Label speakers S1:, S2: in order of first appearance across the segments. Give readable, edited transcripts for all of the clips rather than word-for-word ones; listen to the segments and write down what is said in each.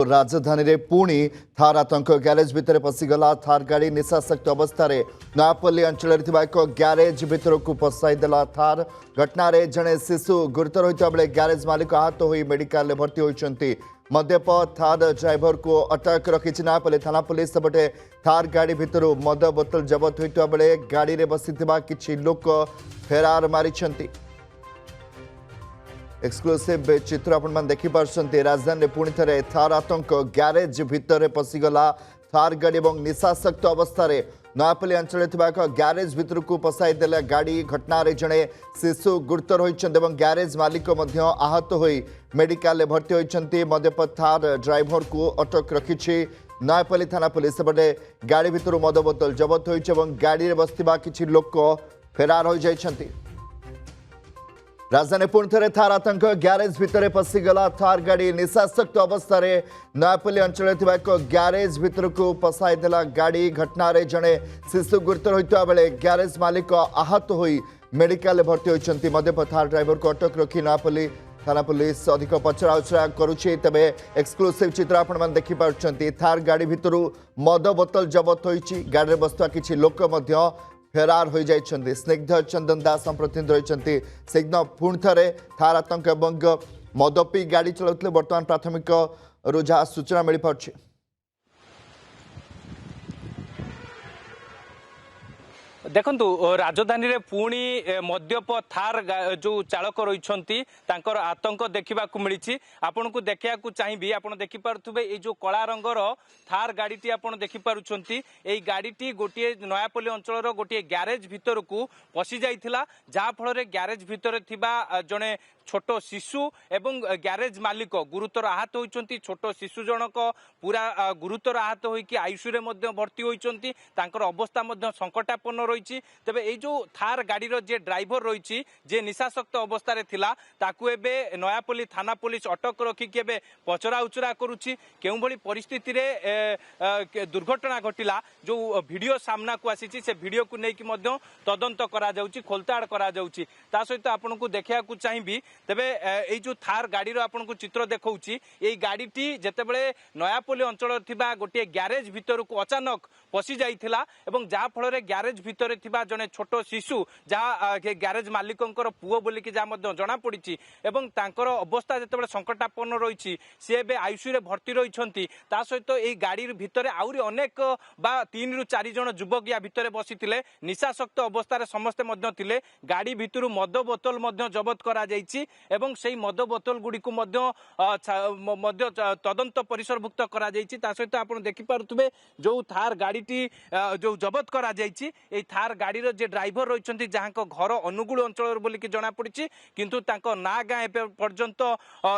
S1: राजधानी रे पुणी थार आतंक ग्यारेज भितर पशिगला थार गाड़ी निशाशक्त अवस्था नयापल्ली अंचल एक ग्यारेज भितर को पशाईदेला थार घटना जड़े शिशु गुरुतर होता बेले ग्यारेज मालिक आहत हो मेडिकल भर्ती होती मद्यप थार ड्राइवर को अटक रखी नयापल्ली थाना पुलिस सेपटे थार गाड़ी भितर मद बोतल जबत होता बेले गाड़ी में बसी किसी लोक फेरार मारी एक्सक्लूसिव चित्र आपण देखिपारे राजधानी में पुणी थे थार आतंक ग्यारेज भितर पशिगला थार गाड़ी और निशाशक्त अवस्था नयापल्ली अंचल एक ग्यारेज भितर को पशाईदेला गाड़ी घटना जड़े शिशु गुरुतर होती ग्यारेज मालिक आहत हो मेडिकल भर्ती होती मद्यप थार ड्राइवर को अटक रखी नयापल्ली थाना पुलिस सेपटे गाड़ी भितर मद बोतल जबत हो गाड़ी में बसता किसी लोक फेरार हो जाती राजधानी पुणी थे थार आतंक ग्यारेज भितर पशिगला थार गाड़ी निशाशक्त अवस्था नयापल्ली अंचल एक ग्यारेज भितर को पशाईदेला गाड़ी घटना जड़े शिशु गुरुतर होता बेले ग्यारेज मालिक आहत हो मेडिकल भर्ती होती मद्यप थार ड्राइवर को अटक रखी नयापल्ली थाना पुलिस अधिक पचरा उचरा करुचे तेबे एक्सक्लूसिव चित्र आपण देखिपारे थार गाड़ी भितर मद बोतल जबत होती गाड़ी में बसुआ किसी लोक फेरार हो जाइछन्ति स्निग्ध चंदन दास प्रतिनिधि रही स्निग्ध पुणी थे थार आतंक एवं मद पी गाड़ी चलाउथिले वर्तमान प्राथमिक रु जहाँ सूचना मिल पार्छ
S2: देखंतु राजधानी रे पुणी मद्यप थार जो चालक रही आतंक देखा मिली आपन को देखा चाहिए आपड़ देखिपे ये जो कला रंगर थार गाड़ी आप देखिपुंट यही गाड़ी गोटे नयापल्ली अंचल गोटे ग्यारेज भितर को पशि जाइथिला जहाँ फल ग्यारेज भितर थिबा जड़े छोट शिशु एवं ग्यारेज मालिक गुरुतर आहत होती छोट शिशु जनक पूरा गुरुतर आहत होइकि आईसीयू रे भर्ती होती अवस्था संकटापन्न रही तेबे ये जो थार गाड़ी जे ड्राइवर रही जे निशाशक्त अवस्था थिला ताकू एबे नयापल्ली थाना पुलिस अटक रखिकी एबे पचरा उचरा करुछि केउ भली परिस्थिति रे दुर्घटना घटिला जो वीडियो सामना को आसी से वीडियो को लेकिन तदंत करा जाउछि खोलताड़ करा जाउछि ता सहित आपन को देखा चाहिए तेबे ये जो थार गाड़ी आपन को चित्र देखौछि ये गाड़ीटी जेतेबेले नयापल्ली अंचल थिबा गोटे ग्यारेज भितर को अचानक पशि जाइथिला एवं जहाँ फल ग्यारेज भितर थिबा जने छोट शिशु जहाँ ग्यारेज मालिकंकर पुओ बोलिकी जहाँ जना पड़ी एवं तांकर अवस्था जेतेबेले संकटापन्न रही सी एबे आईसीयू रे भर्ती रही ता सहित ये गाड़ी भितर आउरी अनेक बा 3 ରୁ 4 जन युवक या भितर बसिथिले निशाशक्त अवस्था समस्ते थिले गाड़ी भितर मद बोतल जबत करा जाइछि एवं सेही मद बोतल गुडी को तदंत परिसरभुक्त करा जाइछि ता सहित आपण देखि पारुथबे जो थार गाड़ीटी जो जबत करा जाइछि ए थार गाड़ी रो जे ड्राइवर रहिसंती जहां को घर अनुगुल अंचल बोली कि जना पड़ी किंतु तांको ना गाँ ए पर्यंत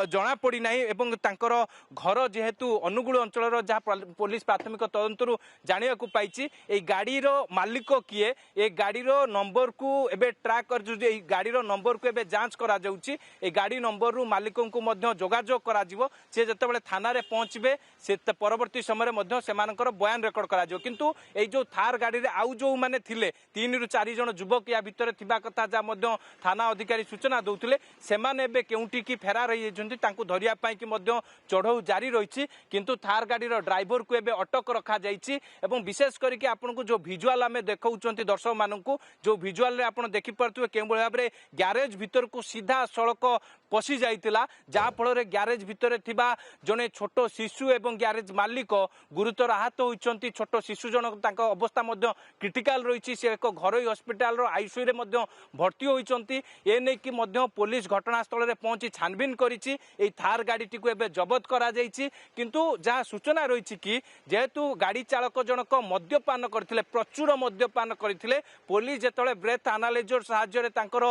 S2: जना पड़ी नाही एवं तांकर घर जेहेतु अनुगुल अंचल जहाँ पुलिस प्राथमिक तदंतरु जानिया को पाइछि ए गाड़ी रो मालिक किए ए गाड़ी रो नंबर को एबे ट्रैक कर जो ए गाड़ी रो नंबर को एबे जांच करा जाउछि ए गाड़ी नंबर रु मालिकों को मध्य जोगाजोग करा जिवो से जतबेले थाना रे पहुंचबे से परवर्ती समय रे मध्य सेमानकर बयान रेकर्ड करा जिवो किंतु ए जो थार गाड़ी रे आउ जो माने थिले 3 ରୁ 4 जन युवक या भितर थिबा कथा जा मध्य थाना अधिकारी सूचना दउथिले सेमाने एबे केउंटी की फेरार रही जंती तांको धरिया पाई कि मध्य चढ़ऊ जारी रही किंतु थार गाड़ी रो ड्राइवर को एबे अटक रखा जाइछि एवं विशेष करके आपन को जो विजुअल आमे देखौचंती दर्शक माननकु जो विजुअल रे आपन देखि परतुवे केउ भाबरे ग्यारेज भितर को सीधा सड़क पशि जाइतिला जहाँ फल ग्यारेज भितर थिबा जने छोट शिशु एवं ग्यारेज मालिक गुरुतर आहत होइचंती छोट शिशु जनक तांको अवस्था मध्य क्रिटिकल रही से एक घरोई हस्पिटाल रो आईसीयू रे मध्य भर्ती होइचंती ए नै कि मध्य पुलिस घटनास्थल रे पहुंची छानबीन करिछि ए थार गाड़ीटी को एबे जबत करा जाइछि किंतु जहाँ सूचना रही कि जेहेतु गाड़ी चालक जनक मद्यपान करथिले प्रचुर मद्यपान करथिले पुलिस जेतले ब्रेथ एनालाइजर सहाय्य रे तांकर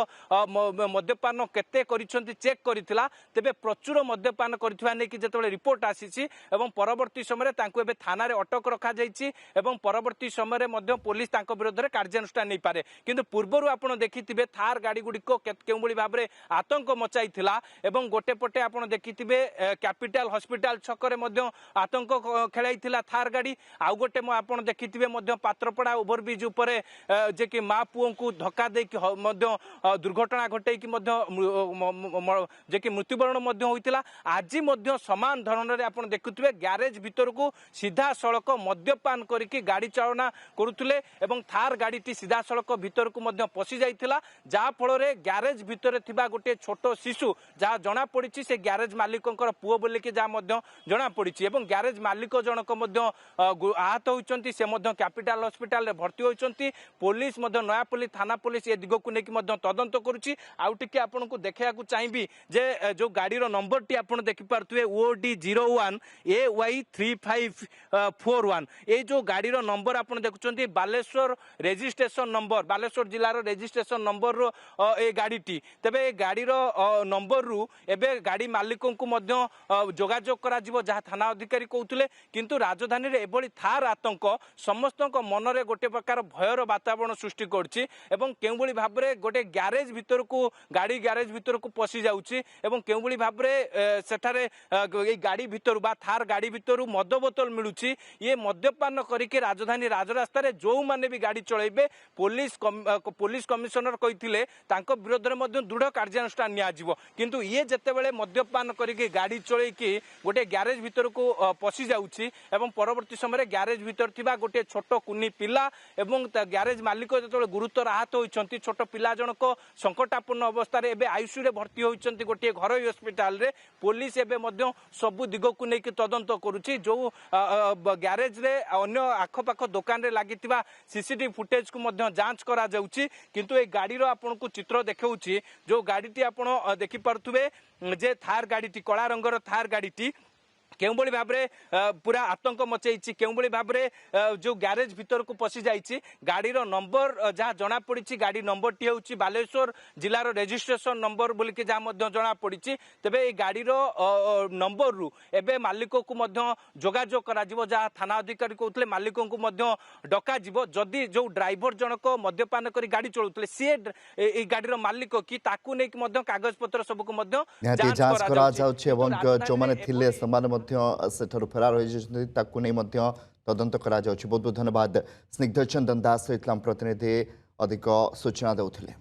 S2: मद्यपान केते करिसंती चेक करिथिला तेबे प्रचुर मद्यपान करिथवा नै कि जेतले रिपोर्ट आसीछि एवं परवर्ती समय रे तांको एबे थाना रे अटक रखा जाइछि एवं परवर्ती समय रे मध्य पुलिस तांको विरोध रे कार्यानुष्ठान नहीं पारे किंतु पूर्वर आपण देखिथिबे थार गाड़ी गुड़िक केउबली भाबरे आतंक मचाइथिला एवं गोटे पटे आपण देखिथिबे कैपिटल हॉस्पिटल छकरे मध्य आतंक खेलाइथिला थार गाड़ी आउ गोटे आपण देखिथिबे मध्य पात्रपड़ा ओवरब्रिज उपरे जे कि माँ पुओं को धक्का दे दुर्घटना घटे कि जे कि मृत्युवरण मध्य होइतिला आज मध्य समान धरण रे आपण देखुथिबे गैरेज भीतर को सीधा सड़क मद्यपान करके गाड़ी चालना करुले एवं थार गाड़ी सीधा सड़क भीतर को मध्य पशि जाइथिला जा फल रे गैरेज भीतर थिबा गोटे छोट शिशु जहाँ जना पड़ी से गैरेज मालिकंकर पुओ बोलिकी जहाँ मध्य जना पड़ी एवं गैरेज मालिक जनक मध्य आहत होइचंती से मध्य कैपिटल हॉस्पिटल रे भर्ती होइचंती पुलिस मध्य नयापल्ली थाना पुलिस ए दिग को लेकिन मध्य तदंत करुच्ची आउ टिके आपन को देखा चाहिए जे जो गाड़ीर नंबर टी आप देखिपे OD 01 AY 3541 ये जो गाड़ीर नंबर आप देखुं बालेश्वर रेजिस्ट्रेशन नंबर बालेश्वर जिलार रेजिस्ट्रेशन नंबर रो ए गाड़ीटी तेबे ए गाड़ीर नंबर रु एबे गाड़ी मालिकों को मध्य जोगाजोग करा जिवो जहाँ थाना अधिकारी कहते किंतु राजधानी रे एभली थार आतंक समस्त मन रे गोटे प्रकार भयर वातावरण सृष्टि करछि एवं केउबली भाबरे गोटे गैरेज भीतर को गाड़ी गैरेज भीतर को पशि जाउछि एवं केउबली भाबरे सेठारे ए गाड़ी भीतर बा थार गाड़ी भीतर मद बोतल मिलुछि ये मद्यपान करके राजधानी राजरास्ता रे जो माने भी गाड़ी चलाइबे पुलिस कमिशनर कहिथिले तांको विरोध रे मध्य दृढ़ कार्यानुष्ठान निया जिवो किंतु ये जेतेबेले मद्यपान करके गाड़ी चलैकी गोटे गैरेज भीतर को पशि जाउछि एवं परवर्ती समय गैरेज भीतर थिबा गोटे छोट कुनी पिला एवं गैरेज मालिक जो गुरुतर आहत होइछंती छोट पिला जनक संकटापूर्ण अवस्था रे एबे आईसीयू रे भर्ती होइछंती गोटे घर हॉस्पिटल रे पुलिस एबे मध्य सबु दिग को लेकिन तदंत करुछि जो गैरेज रे अन्य आखपाख दुकान रे लागितिबा सीसीटीवी फुटेज को मध्य जांच करा जाउछि किंतु ए गाड़ीर आपन को चित्र देखाउछि जो गाड़ीटी आपन देखि पारुथुबे जे थार गाड़ीटी कला रंगर थार गाड़ीटी केउबली भाबरे पूरा आतंक मचैछि केउबली भाबरे जो गैरेज भीतर को पशि जाइछि गाड़ीर नंबर जहाँ जना पड़ी गाड़ी नंबर टी होछि बालेश्वर जिलार रजिस्ट्रेशन नंबर बोली कि जहाँ मध्य जना पड़ी तेबे ए गाड़ीर नंबर रु एबे मालिक को मध्य जोगाजोग करा जिवो जहाँ थाना अधिकारी कहउतले मालिकों को मध्य डका जिवो जदि जो ड्राइवर जनक मद्यपान करी गाड़ी चलाउतले सी ए गाड़ीर मालिक कि ताकू नै मध्य कागज पत्र सब को मध्य
S1: जांच करा जाउछि एवं जो माने थिले समान सेठारु फरार होइछन्ति ताकू नै मध्य तदंत करा जाउछि। बहुत बहुत धन्यवाद स्निग्ध चंदन दास इस्लाम प्रतिनिधि अधिक सूचना देउथिले।